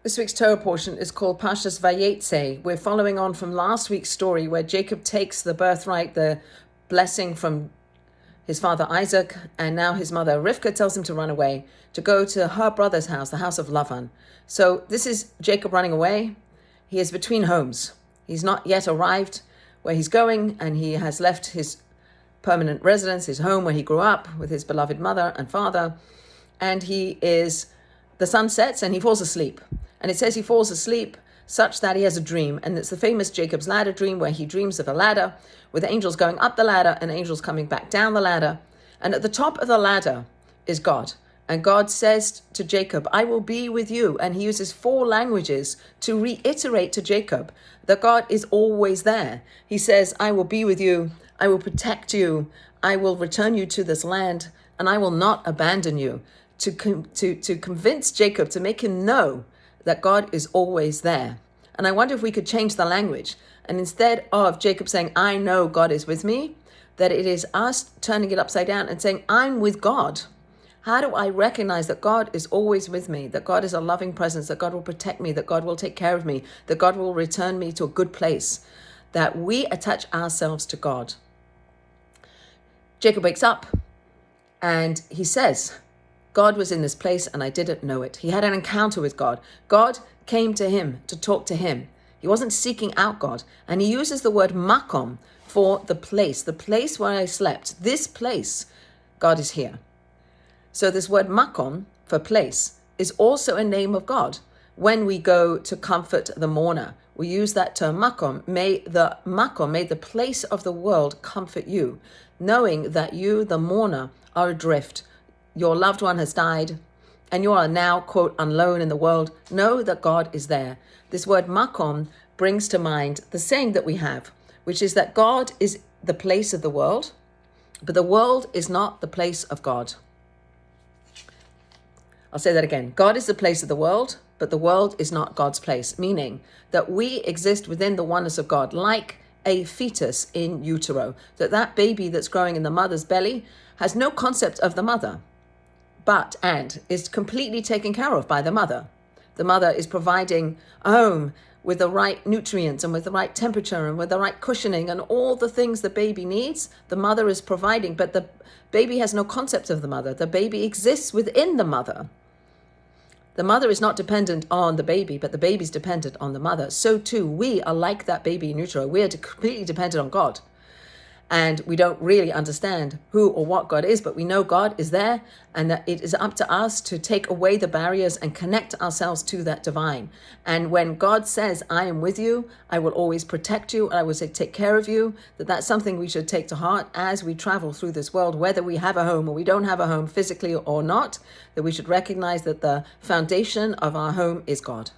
This week's Torah portion is called Parashat Vayeitze. We're following on from last week's story where Jacob takes the birthright, the blessing from his father Isaac, and now his mother Rivka tells him to run away, to go to her brother's house, the house of Lavan. So this is Jacob running away. He is between homes. He's not yet arrived where he's going, and he has left his permanent residence, his home where he grew up with his beloved mother and father, and the sun sets and he falls asleep. And it says he falls asleep such that he has a dream. And it's the famous Jacob's ladder dream where he dreams of a ladder with angels going up the ladder and angels coming back down the ladder. And at the top of the ladder is God. And God says to Jacob, I will be with you. And he uses 4 languages to reiterate to Jacob that God is always there. He says, I will be with you. I will protect you. I will return you to this land, and I will not abandon you. To convince Jacob, to make him know that God is always there. And I wonder if we could change the language. And instead of Jacob saying, I know God is with me, that it is us turning it upside down and saying, I'm with God. How do I recognize that God is always with me, that God is a loving presence, that God will protect me, that God will take care of me, that God will return me to a good place, that we attach ourselves to God. Jacob wakes up and he says, God was in this place and I didn't know it. He had an encounter with God. God came to him to talk to him. He wasn't seeking out God. And he uses the word makom for the place where I slept. This place, God is here. So this word makom for place is also a name of God. When we go to comfort the mourner, we use that term makom. May the place of the world comfort you, knowing that you, the mourner, are adrift. Your loved one has died and you are now, quote, alone in the world. Know that God is there. This word makom brings to mind the saying that we have, which is that God is the place of the world, but the world is not the place of God. I'll say that again. God is the place of the world, but the world is not God's place, meaning that we exist within the oneness of God, like a fetus in utero, that baby that's growing in the mother's belly has no concept of the mother, and is completely taken care of by the mother. The mother is providing a home with the right nutrients and with the right temperature and with the right cushioning and all the things the baby needs. The mother is providing, but the baby has no concept of the mother. The baby exists within the mother. The mother is not dependent on the baby, but the baby is dependent on the mother. So too, we are like that baby in utero. We are completely dependent on God. And we don't really understand who or what God is, but we know God is there and that it is up to us to take away the barriers and connect ourselves to that divine. And when God says, I am with you, I will always protect you, and I will take care of you, that's something we should take to heart as we travel through this world, whether we have a home or we don't have a home physically or not, that we should recognize that the foundation of our home is God.